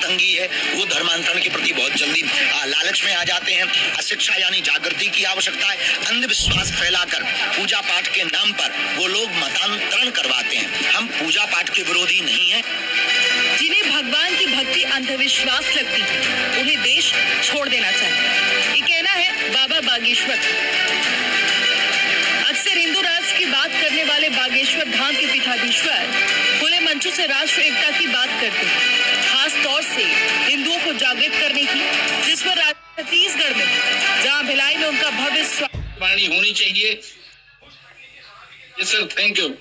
तंगी है वो धर्मांतरण के प्रति बहुत जल्दी लालच में आ जाते हैं। अशिक्षा यानी जागृति की आवश्यकता है। अंधविश्वास फैलाकर पूजा पाठ के नाम पर वो लोग मतांतरण करवाते हैं। हम पूजा पाठ के विरोधी नहीं हैं। जिन्हें भगवान की भक्ति अंधविश्वास लगती है उन्हें देश छोड़ देना चाहिए, ये कहना है बाबा बागेश्वर। अक्सर हिंदू राष्ट्र की बात करने वाले बागेश्वर धाम के पीठाधीश्वर खुले मंचों से राष्ट्र एकता की बात करते हैं, खास तौर से हिंदुओं को जागृत करने की, जिस पर छत्तीसगढ़ में जहां भिलाई में उनका भव्य वाणी होनी चाहिए। Sir thank you.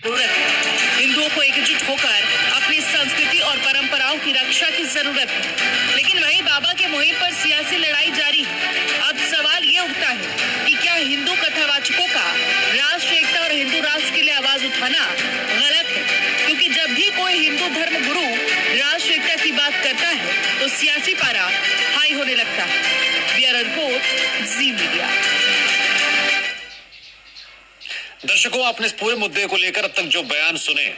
हिंदुओं को एकजुट होकर अपनी संस्कृति और परंपराओं की रक्षा की जरूरत है। लेकिन वहीं बाबा के मुहिम पर सियासी लड़ाई जारी है। अब सवाल ये उठता है कि क्या हिंदू कथावाचकों का राष्ट्र एकता और हिंदू राष्ट्र के लिए आवाज उठाना गलत है? क्योंकि जब भी कोई हिंदू धर्म गुरु राष्ट्र एकता की बात करता है तो सियासी पारा हाई होने लगता है। ब्यूरो रिपोर्ट, जी मीडिया। दर्शकों, आपने इस पूरे मुद्दे को लेकर अब तक जो बयान सुने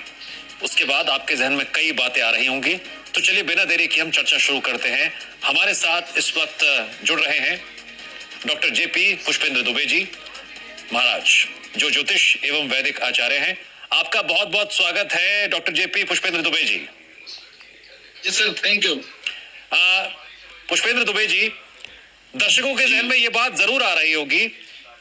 उसके बाद आपके जहन में कई बातें आ रही होंगी। तो चलिए बिना देरी के हम चर्चा शुरू करते हैं। हमारे साथ इस वक्त जुड़ रहे हैं डॉक्टर जेपी पुष्पेंद्र दुबे जी महाराज, जो ज्योतिष एवं वैदिक आचार्य हैं। आपका बहुत बहुत स्वागत है डॉक्टर जेपी पुष्पेंद्र दुबे जी। जी sir thank you. Pushpendra Dubey ji, दर्शकों के जहन में ये बात जरूर आ रही होगी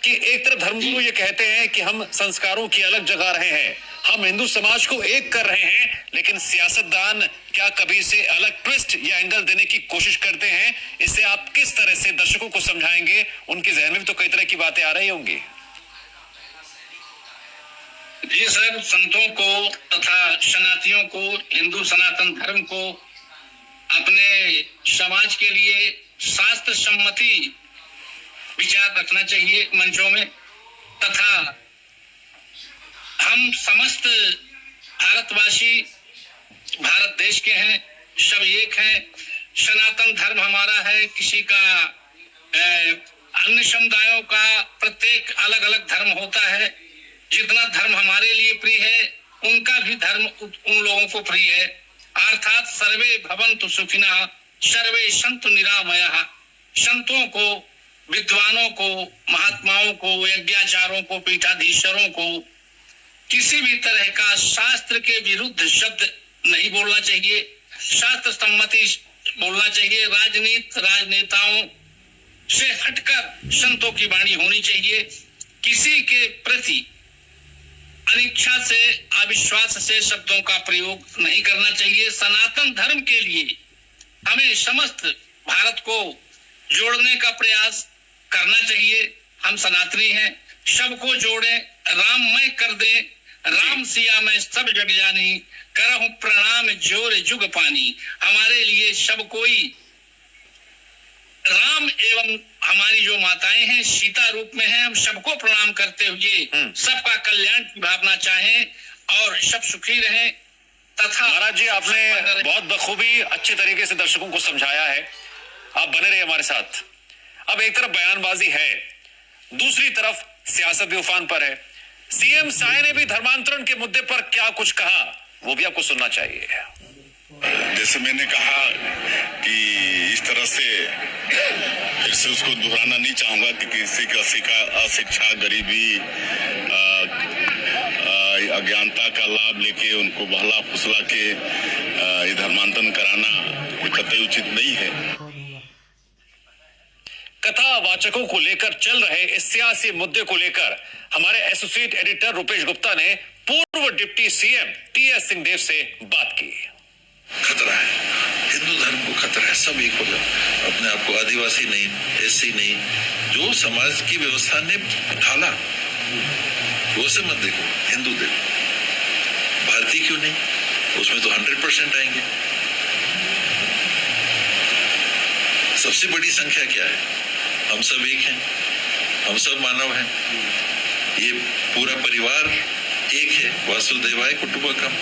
कि एक तरफ धर्मगुरु ये कहते हैं कि हम संस्कारों की अलग जगा रहे हैं, हम हिंदू समाज को एक कर रहे हैं, लेकिन सियासतदान क्या कभी से अलग ट्विस्ट या एंगल देने की कोशिश करते हैं? इससे आप किस तरह से दर्शकों को समझाएंगे? उनके जहन में भी तो कई तरह की बातें आ रही होंगी। जी सर, संतों को तथा सनातियों को, हिंदू सनातन धर्म को अपने समाज के लिए शास्त्र सम्मति विचार रखना चाहिए मंचों में, तथा हम समस्त भारतवासी भारत देश के हैं, सब एक हैं। सनातन धर्म हमारा है, किसी का अन्य समुदायों का प्रत्येक अलग अलग धर्म होता है। जितना धर्म हमारे लिए प्रिय है उनका भी धर्म उन लोगों को प्रिय है। अर्थात सर्वे भवन्तु सुखिनः सर्वे सन्तु निरामयाः। संतों को, विद्वानों को, महात्माओं को, यज्ञाचारों को, पीठाधीश्वरों को किसी भी तरह का शास्त्र के विरुद्ध शब्द नहीं बोलना चाहिए, शास्त्र सम्मति बोलना चाहिए। राजनेताओं से हटकर संतों की वाणी होनी चाहिए। किसी के प्रति अनिच्छा से, अविश्वास से शब्दों का प्रयोग नहीं करना चाहिए। सनातन धर्म के लिए हमें समस्त भारत को जोड़ने का प्रयास करना चाहिए। हम सनातनी हैं, सबको जोड़े, राममय कर दे, राम सिया मैं सब जग जानी, करहूं प्रणाम जोर जुग पानी। हमारे लिए सब कोई राम एवं हमारी जो माताएं हैं सीता रूप में हैं, हम सबको प्रणाम करते हुए सबका कल्याण की भावना चाहें और सब सुखी रहें। तथा महाराज जी, आपने बहुत बखूबी अच्छे तरीके से दर्शकों को समझाया है। आप बने रहे हमारे साथ। अब एक तरफ बयानबाजी है, दूसरी तरफ सियासत भी उफान पर है। सीएम साय ने भी धर्मांतरण के मुद्दे पर क्या कुछ कहा, वो भी आपको सुनना चाहिए। जैसे मैंने कहा कि इस तरह से फिर से उसको दोहराना नहीं चाहूंगा कि किसी का अशिक्षा, गरीबी, अज्ञानता का लाभ लेके उनको बहला फुसला के धर्मांतरण कराना कतई उचित नहीं है। कथावाचकों को लेकर चल रहे इस सियासी मुद्दे को लेकर हमारे एसोसिएट एडिटर रुपेश गुप्ता ने पूर्व डिप्टी सीएम टीएस सिंहदेव से बात की। खतरा है, हिंदू धर्म को खतरा है। सब एक हो जाओ, अपने आप को आदिवासी नहीं, एससी नहीं, जो समाज की व्यवस्था ने ढाला वो से मत देखो, हिंदू देखो। भारतीय क्यों नहीं, उसमें तो 100% आएंगे। सबसे बड़ी संख्या क्या है? हम सब एक हैं, हम सब मानव हैं, ये पूरा परिवार एक है, वासुदेवाय कुटुंबकम।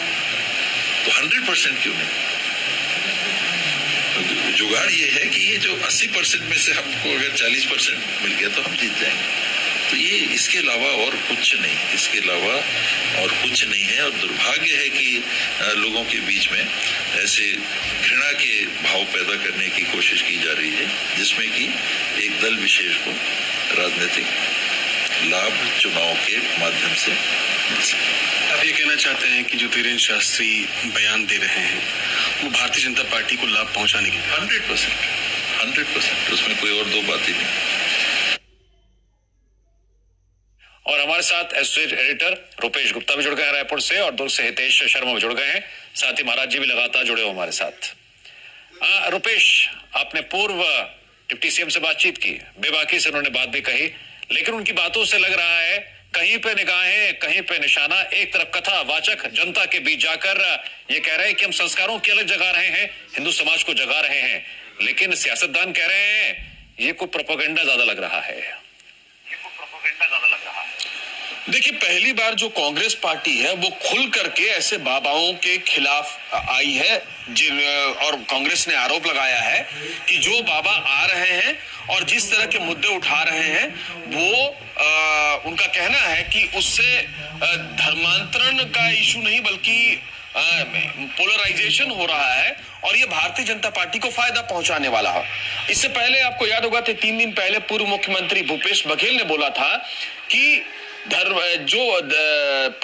तो 100% क्यों नहीं? जुगाड़ ये है कि ये जो 80% में से हमको अगर 40% मिल गया तो हम जीत जाएंगे। तो ये इसके अलावा और कुछ नहीं, इसके अलावा और कुछ नहीं है। और दुर्भाग्य है कि लोगों के बीच में ऐसे घृणा के भाव पैदा करने की कोशिश की जा रही है, जिसमें कि एक दल विशेष को राजनीतिक लाभ चुनाव के माध्यम से मिल सकता। आप ये कहना चाहते हैं कि जो धीरेन्द्र शास्त्री बयान दे रहे हैं वो भारतीय जनता पार्टी को लाभ पहुंचाने की? 100%, उसमें कोई और दो बात ही नहीं। और हमारे साथ एसोसिएट एडिटर रुपेश गुप्ता भी जुड़ गए हैं रायपुर से, और दुर्ग से हितेश शर्मा भी जुड़ गए हैं, साथ ही महाराज जी भी लगातार जुड़े हो हमारे साथ। रुपेश, आपने पूर्व डिप्टी सीएम से बातचीत की, बेबाकी से उन्होंने बात भी कही, लेकिन उनकी बातों से लग रहा है कहीं पे निगाहें कहीं पे निशाना। एक तरफ कथा वाचक जनता के बीच जाकर ये कह रहे हैं कि हम संस्कारों की अलग जगा रहे हैं, हिंदू समाज को जगा रहे हैं, लेकिन सियासतदान कह रहे हैं ये कोई प्रोपेगेंडा ज्यादा लग रहा है। देखिए, पहली बार जो कांग्रेस पार्टी है वो खुल करके ऐसे बाबाओं के खिलाफ आई है, और कांग्रेस ने आरोप लगाया है कि जो बाबा आ रहे हैं और जिस तरह के मुद्दे उठा रहे हैं वो उनका कहना है कि उससे धर्मांतरण का इशू नहीं बल्कि पोलराइजेशन हो रहा है, और ये भारतीय जनता पार्टी को फायदा पहुंचाने वाला है। इससे पहले आपको याद होगा 3 दिन पहले पूर्व मुख्यमंत्री भूपेश बघेल ने बोला था कि जो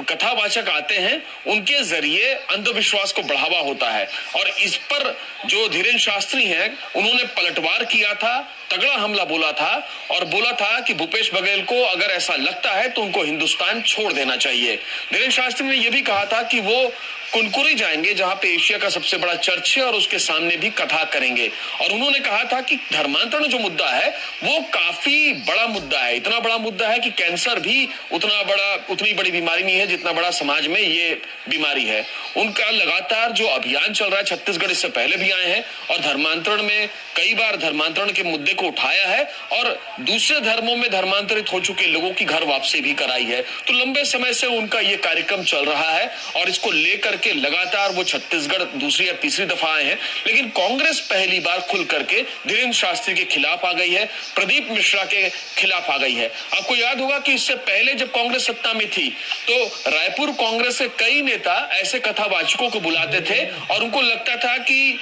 कथावाचक आते हैं उनके जरिए अंधविश्वास को बढ़ावा होता है, और इस पर जो धीरेन्द्र शास्त्री हैं उन्होंने पलटवार किया था, तगड़ा हमला बोला था, और बोला था कि भूपेश बघेल को अगर ऐसा लगता है तो उनको हिंदुस्तान छोड़ देना चाहिए। धीरेन्द्र शास्त्री ने यह भी कहा था कि वो कुनकुरी जाएंगे जहां पे एशिया का सबसे बड़ा चर्च है और उसके सामने भी कथा करेंगे, और उन्होंने कहा था कि धर्मांतरण जो मुद्दा है वो काफी बड़ा मुद्दा है, इतना बड़ा मुद्दा है कि कैंसर भी उतनी बड़ी बीमारी नहीं है जितना बड़ा समाज में ये बीमारी है। उनका लगातार जो अभियान चल रहा है, छत्तीसगढ़ इससे पहले भी आए हैं और धर्मांतरण में कई बार धर्मांतरण के मुद्दे को उठाया है, और दूसरे धर्मों में धर्मांतरित हो चुके लोगों की घर वापसी भी कराई है। तो लंबे समय से उनका ये कार्यक्रम चल रहा है, और इसको लेकर के लगातार वो छत्तीसगढ़ दूसरी या तीसरी दफा आए हैं। लेकिन कांग्रेस पहली बार खुल करके धीरेन्द्र शास्त्री के खिलाफ आ गई है, प्रदीप मिश्रा के खिलाफ आ गई है। आपको याद होगा कि इससे पहले जब कांग्रेस सत्ता में थी तो रायपुर कांग्रेस के कई नेता ऐसे कथावाचकों को बुलाते थे, और उनको लगता था कि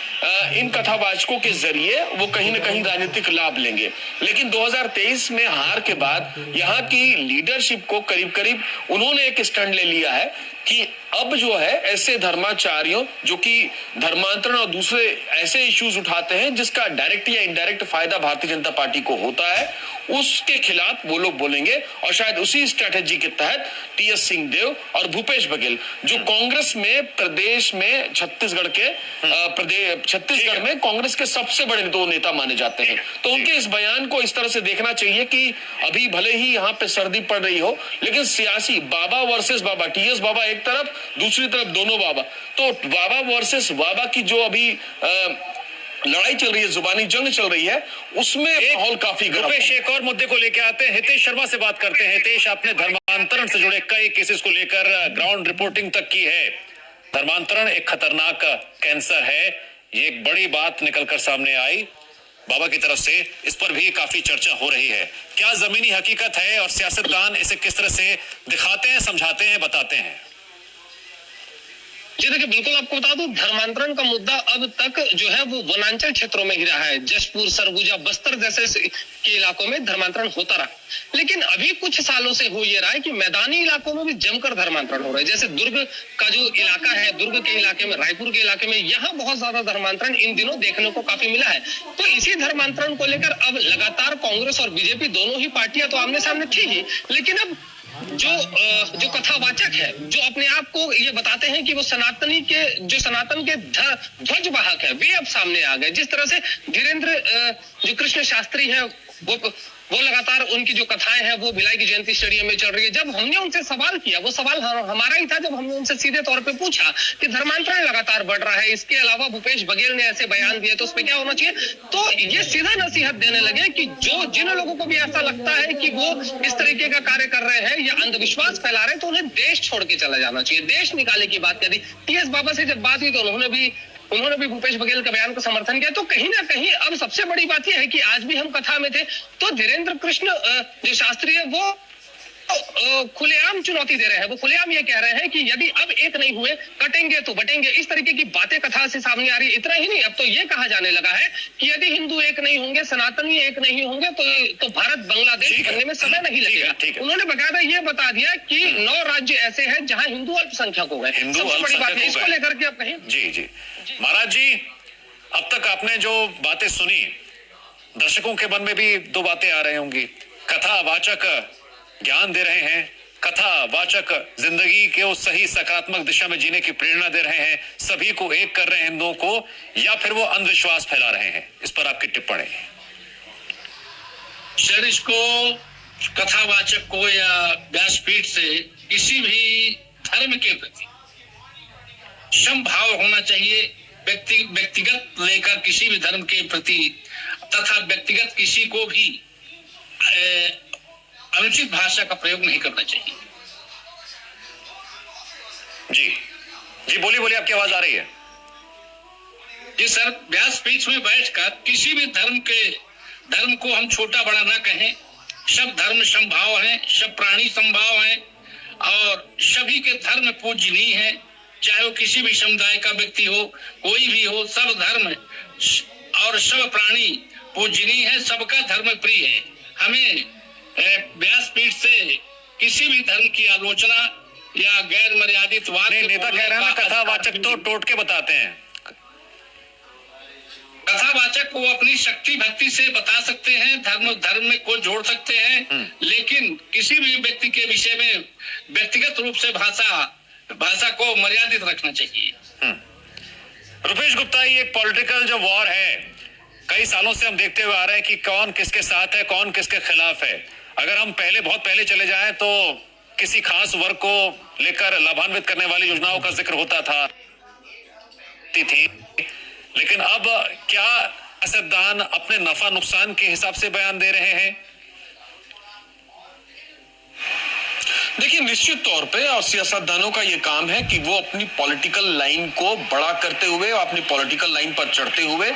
इन कथावाचकों के जरिए वो कहीं ना कहीं राजनीतिक लाभ लेंगे। लेकिन 2023 में हार के बाद यहाँ की लीडरशिप को करीब करीब उन्होंने एक स्टैंड ले लिया है कि अब जो है ऐसे धर्माचार्यों जो कि धर्मांतरण और दूसरे ऐसे इश्यूज उठाते हैं जिसका डायरेक्ट या इनडायरेक्ट फायदा भारतीय जनता पार्टी को होता है, उसके खिलाफ वो लोग बोलेंगे। और शायद उसी स्ट्रेटेजी के तहत टीएस सिंहदेव और भूपेश बघेल जो कांग्रेस में प्रदेश में छत्तीसगढ़ में कांग्रेस के सबसे बड़े दो नेता माने जाते हैं, तो उनके इस बयान को इस तरह से देखना चाहिए कि अभी भले ही यहाँ पे सर्दी पड़ रही हो, लेकिन सियासी बाबा वर्सेस बाबा, टीएस बाबा एक तरफ, दूसरी तरफ दोनों बाबा, तो बाबा वर्सेस बाबा की जो अभी लड़ाई चल रही है, जुबानी जंग चल रही है, उसमें माहौल काफी गर्म है। एक और मुद्दे को लेकर आते हैं, हितेश शर्मा से बात करते हैं। हितेश, आपने धर्मांतरण से जुड़े कई केसेस को लेकर ग्राउंड रिपोर्टिंग तक की है। धर्मांतरण एक खतरनाक कैंसर है, ये एक बड़ी बात निकलकर सामने आई बाबा की तरफ से, इस पर भी काफी चर्चा हो रही है। क्या जमीनी हकीकत है और सियासतदान इसे किस तरह से दिखाते हैं, समझाते हैं, बताते हैं? जी देखिए, बिल्कुल आपको बता दूं, धर्मांतरण का मुद्दा अब तक जो है वो वनांचल क्षेत्रों में ही रहा है। जशपुर, सरगुजा, बस्तर जैसे के इलाकों में धर्मांतरण होता रहा, लेकिन अभी कुछ सालों से हो ये रहा है कि मैदानी इलाकों में भी जमकर धर्मांतरण हो रहा है। जैसे दुर्ग का जो इलाका है, दुर्ग के इलाके में, रायपुर के इलाके में, यहाँ बहुत ज्यादा धर्मांतरण इन दिनों देखने को काफी मिला है। तो इसी धर्मांतरण को लेकर अब लगातार कांग्रेस और बीजेपी दोनों ही पार्टियां तो आमने सामने थी ही, लेकिन अब जो कथावाचक है, जो अपने आप को ये बताते हैं कि वो सनातन के ध्वज वाहक है, वे अब सामने आ गए। जिस तरह से धीरेन्द्र जो कृष्ण शास्त्री है वो लगातार उनकी जो कथाएं हैं वो भिलाई की जयंती स्टेडियम में चल रही है। जब हमने उनसे सवाल किया, वो सवाल हमारा ही था, जब हमने उनसे सीधे तौर पे पूछा कि धर्मांतरण लगातार बढ़ रहा है, इसके अलावा भूपेश बघेल ने ऐसे बयान दिए तो उस पर क्या होना चाहिए, तो ये सीधा नसीहत देने लगे कि जिन लोगों को भी ऐसा लगता है कि वो इस तरीके का कार्य कर रहे हैं या अंधविश्वास फैला रहे हैं तो उन्हें देश छोड़ के चला जाना चाहिए, देश निकालने की बात करी। टीएस बाबा से जब बात हुई तो उन्होंने भी भूपेश बघेल के बयान को समर्थन किया। तो कहीं ना कहीं अब सबसे बड़ी बात यह है कि आज भी हम कथा में थे तो धीरेन्द्र कृष्ण जो शास्त्री है वो खुलेआम चुनौती दे रहे हैं। वो खुलेआम ये कह रहे हैं कि यदि अब एक नहीं हुए, कटेंगे तो बटेंगे। इस तरीके की बातें कथा से सामने आ रही है। इतना ही नहीं, अब तो ये कहा जाने लगा है कि यदि हिंदू एक नहीं होंगे, सनातनी एक नहीं होंगे, तो भारत बांग्लादेश बनने में समय नहीं लगेगा। उन्होंने बकायदा ये बता दिया कि 9 राज्य ऐसे हैं जहां हिंदू अल्पसंख्यक हो गए। सबसे बड़ी बात है, इसको लेकर के आप कहें। जी महाराज जी, अब तक आपने जो बातें सुनी, दर्शकों के मन में भी 2 बातें आ रही होंगी। कथावाचक ज्ञान दे रहे हैं, कथावाचक जिंदगी के उस सही सकारात्मक दिशा में जीने की प्रेरणा दे रहे हैं, सभी को एक कर रहे हैं हिंदुओं को, या फिर वो अंधविश्वास फैला रहे हैं? इस पर आपकी टिप्पणी। सर, इसको कथावाचक को या व्यासपीठ से किसी भी धर्म के प्रति समभाव होना चाहिए। व्यक्तिगत लेकर किसी भी धर्म के प्रति तथा व्यक्तिगत किसी को भी अनुचित भाषा का प्रयोग नहीं करना चाहिए। जी बोलिए, आपकी आवाज आ रही है। जी सर, व्यासपीठ में बैठकर किसी भी धर्म को हम छोटा बड़ा ना कहें। सब धर्म समभाव हैं, सब प्राणी समभाव हैं और सभी के धर्म पूजनीय हैं। चाहे वो किसी भी समुदाय का व्यक्ति हो, कोई भी हो, सब धर्म और सब प्राणी पूजनीय है, सबका धर्म प्रिय है। हमें व्यासपीठ से किसी भी धर्म की आलोचना या गैर मर्यादित वाद। नेता कह रहे हैं ना, कथावाचक तो टोट के बताते हैं। कथावाचक को अपनी शक्ति भक्ति से बता सकते हैं, धर्म में को जोड़ सकते हैं, लेकिन किसी भी व्यक्ति के विषय में व्यक्तिगत रूप से भाषा को मर्यादित रखना चाहिए। रुपेश गुप्ता, ये एक पॉलिटिकल जो वॉर है, कई सालों से हम देखते हुए आ रहे हैं कि कौन किसके साथ है, कौन किसके खिलाफ है। अगर हम बहुत पहले चले जाएं तो किसी खास वर्ग को लेकर लाभान्वित करने वाली योजनाओं का जिक्र होता था, लेकिन अब क्या सियासतदान अपने नफा नुकसान के हिसाब से बयान दे रहे हैं? देखिए, निश्चित तौर पे और सियासतदानों का ये काम है कि वो अपनी पॉलिटिकल लाइन को बड़ा करते हुए, अपनी पॉलिटिकल लाइन पर चढ़ते हुए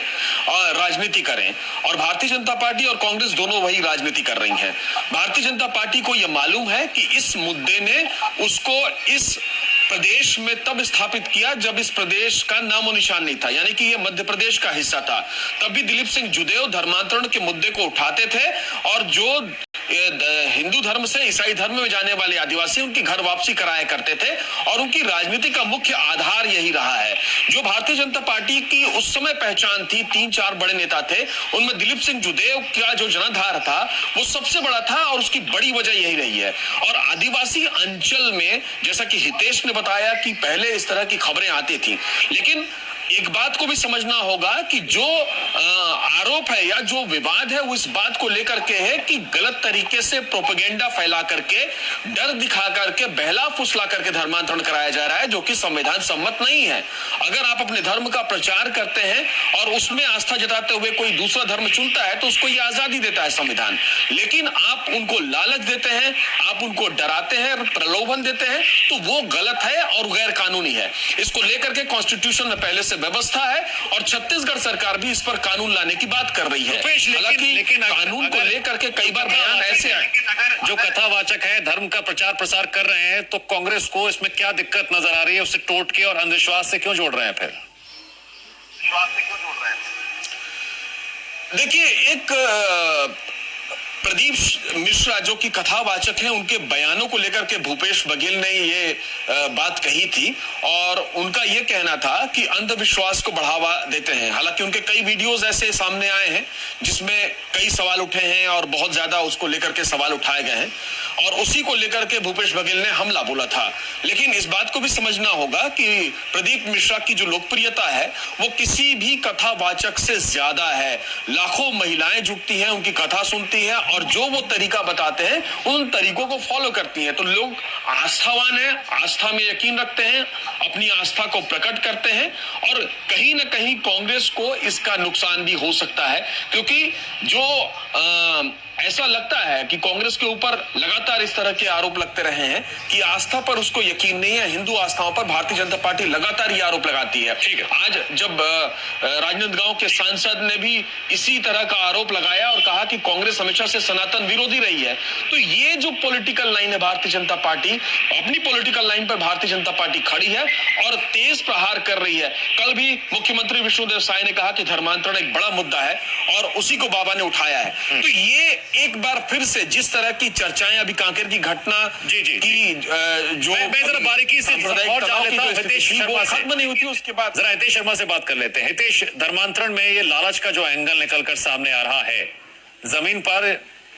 और राजनीति करें। और भारतीय जनता पार्टी और कांग्रेस दोनों वही राजनीति कर रही हैं। भारतीय जनता पार्टी को यह मालूम है कि इस मुद्दे ने उसको इस प्रदेश में तब स्थापित किया जब इस प्रदेश का नामो निशान नहीं था, यानी कि ये मध्य प्रदेश का हिस्सा था। तब भी दिलीप सिंह जुदेव धर्मांतरण के मुद्दे को उठाते थे और जो हिंदू धर्म से ईसाई धर्म में जाने वाले आदिवासी उनकी घर वापसी कराया करते थे और उनकी राजनीति का मुख्य आधार यही रहा है। जो भारतीय जनता पार्टी की उस समय पहचान थी, 3-4 बड़े नेता थे, उनमें दिलीप सिंह जुदेव का जो जनाधार था वो सबसे बड़ा था और उसकी बड़ी वजह यही रही है। और आदिवासी अंचल में, जैसा कि हितेश ने बताया कि पहले इस तरह की खबरें आती थी, लेकिन एक बात को भी समझना होगा कि जो आरोप है या जो विवाद है वो इस बात को लेकर के है कि गलत तरीके से प्रोपेगेंडा फैला करके, डर दिखा करके, बहला फुसला करके धर्मांतरण कराया जा रहा है, जो कि संविधान सम्मत नहीं है। अगर आप अपने धर्म का प्रचार करते हैं और उसमें आस्था जताते हुए कोई दूसरा धर्म चुनता है तो उसको ये आजादी देता है संविधान, लेकिन आप उनको लालच देते हैं, आप उनको डराते हैं, प्रलोभन देते हैं, तो वो गलत है और गैर कानूनी है। इसको लेकर के कॉन्स्टिट्यूशन में पहले से व्यवस्था है और छत्तीसगढ़ सरकार भी इस पर कानून लाने की बात कर रही है। लेकिन कानून को लेकर के कई बार बयान ऐसे जो कथावाचक है, धर्म का प्रचार प्रसार कर रहे हैं, तो कांग्रेस को इसमें क्या दिक्कत नजर आ रही है? उससे टोट के और अंधविश्वास से क्यों जोड़ रहे हैं? फिर देखिए, एक प्रदीप मिश्रा जो कि कथावाचक हैं, उनके बयानों को लेकर के भूपेश बघेल ने ये बात कही थी और उनका ये कहना था कि अंधविश्वास को बढ़ावा देते हैं। हालांकि उनके कई वीडियोस ऐसे सामने आए हैं जिसमें कई सवाल उठे हैं और बहुत ज्यादा उसको लेकर के सवाल उठाए गए हैं और उसी को लेकर के भूपेश बघेल ने हमला बोला था। लेकिन इस बात को भी समझना होगा कि प्रदीप मिश्रा की जो लोकप्रियता है वो किसी भी कथावाचक से ज्यादा है। लाखों महिलाएं जुटती हैं, उनकी कथा सुनती हैं और जो वो तरीका बताते हैं उन तरीकों को फॉलो करती हैं। तो लोग आस्थावान हैं, आस्था में यकीन रखते हैं, अपनी आस्था को प्रकट करते हैं और कहीं ना कहीं कांग्रेस को इसका नुकसान भी हो सकता है, क्योंकि जो ऐसा लगता है कि कांग्रेस के ऊपर लगातार इस तरह के आरोप लगते रहे हैं कि आस्था पर उसको यकीन नहीं है, हिंदू आस्थाओं पर भारतीय जनता पार्टी लगातार ये आरोप लगाती है। ठीक है। आज जब राजनांदगांव के सांसद ने भी इसी तरह का आरोप लगाया और कहा कि कांग्रेस हमेशा से सनातन विरोधी रही है, तो ये जो पॉलिटिकल लाइन है भारतीय जनता पार्टी, अपनी पॉलिटिकल लाइन पर भारतीय जनता पार्टी खड़ी है और तेज प्रहार कर रही है। कल भी मुख्यमंत्री विष्णुदेव साय ने कहा कि धर्मांतरण एक बड़ा मुद्दा है और उसी को बाबा ने उठाया है। तो ये एक बार फिर से जिस तरह की चर्चाएं अभी कांकेर की घटना जी की जो मैं जरा बारीकी से और जान लेता हूं हितेश शर्मा से। खत्म नहीं होती, उसके बाद जरा हितेश शर्मा से बात कर लेते हैं। हितेश, धर्मांतरण में ये लालच का जो एंगल निकलकर सामने आ रहा है, जमीन पर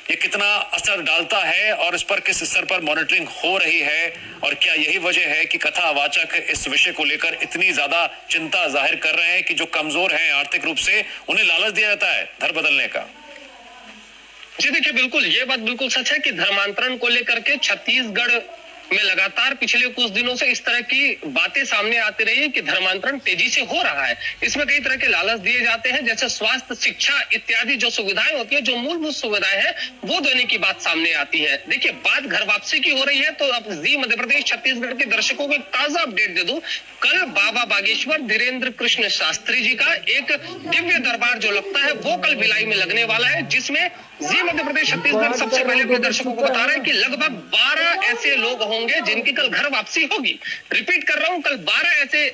ये कितना असर डालता है और इस पर किस स्तर पर मॉनिटरिंग हो रही है, और क्या यही वजह है कि कथावाचक इस विषय को लेकर इतनी ज्यादा चिंता जाहिर कर रहे हैं कि जो कमजोर हैं आर्थिक रूप से उन्हें लालच दिया जाता है धर्म बदलने का? जी देखिए, बिल्कुल ये बात बिल्कुल सच है कि धर्मांतरण को लेकर के छत्तीसगढ़ में लगातार पिछले कुछ दिनों से इस तरह की बातें सामने आती रही है कि धर्मांतरण तेजी से हो रहा है। इसमें कई तरह के लालच दिए जाते हैं, जैसे स्वास्थ्य, शिक्षा इत्यादि जो सुविधाएं होती है, जो मूलभूत सुविधाएं हैं, वो देने की बात सामने आती है। देखिए, बात घर वापसी की हो रही है तो अब जी मध्य प्रदेश छत्तीसगढ़ के दर्शकों को एक ताजा अपडेट दे दूं। कल बाबा बागेश्वर धीरेन्द्र कृष्ण शास्त्री जी का एक दिव्य दरबार जो लगता है वो कल भिलाई में लगने वाला है, जिसमें जी मध्य प्रदेश छत्तीसगढ़ सबसे पहले अपने दर्शकों को बता रहे हैं कि लगभग 12 ऐसे लोग होंगे जिनकी कल घर वापसी होगी। रिपीट कर रहा हूं, कल 12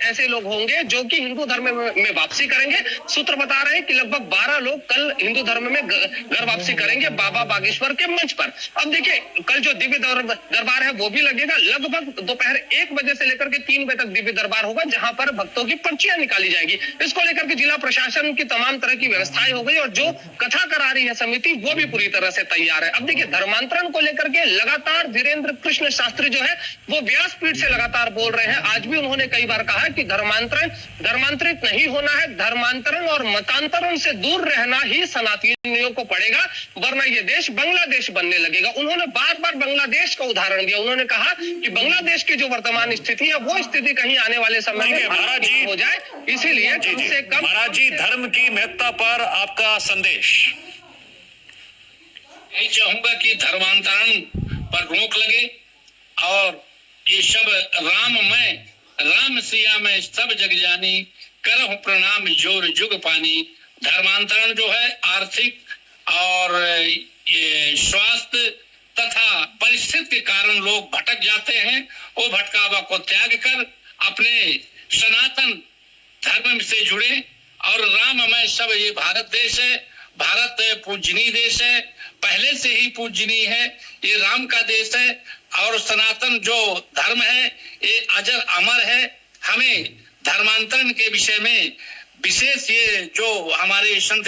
ऐसे लोग होंगे जो कि हिंदू धर्म में वापसी करेंगे। सूत्र बता रहे हैं कि लगभग 12 लोग कल हिंदू धर्म में घर वापसी करेंगे बाबा बागेश्वर के मंच पर। अब देखिए, कल जो दिव्य दरबार है वो भी लगेगा। लगभग दोपहर 1 बजे से लेकर के 3 बजे तक दिव्य दरबार होगा, जहां पर भक्तों की पर्चियां निकाली जाएगी। इसको लेकर के जिला प्रशासन की तमाम तरह की व्यवस्थाएं हो गई और जो कथा करा रही है समिति वो भी पूरी तरह से तैयार है। अब देखिए, धर्मांतरण को लेकर के लगातार धीरेन्द्र कृष्ण शास्त्री जो है वो व्यासपीठ से लगातार बोल रहे हैं। आज भी उन्होंने कई बार कहा कि धर्मांतरित नहीं होना है, धर्मांतरण और मतांतरण से दूर रहना ही सनातनियों को पड़ेगा, वरना ये देश बांग्लादेश बनने लगेगा। उन्होंने बार बार बांग्लादेश का उदाहरण दिया। उन्होंने कहा कि बांग्लादेश की जो वर्तमान स्थिति है वो स्थिति कहीं आने वाले समय में महाराज जी हो जाए, इसीलिए कम से कम। महाराज जी, धर्म की महत्ता पर आपका संदेश? यही चाहूंगा कि धर्मांतरण पर रोक लगे और ये सब राममय, राम सिया में सब जग जानी, करहु प्रणाम जोर जुग पानी। धर्मांतरण जो है आर्थिक और ये स्वास्थ्य तथा परिस्थिति के कारण लोग भटक जाते हैं। वो भटकावा को त्याग कर अपने सनातन धर्म से जुड़े और राममय सब। ये भारत देश है, भारत पूजनीय देश है, पहले से ही पूजनीय है। ये राम का देश है और सनातन जो धर्म है ये अजर अमर है। हमें धर्मांतरण के विषय में विशेष ये जो हमारे संत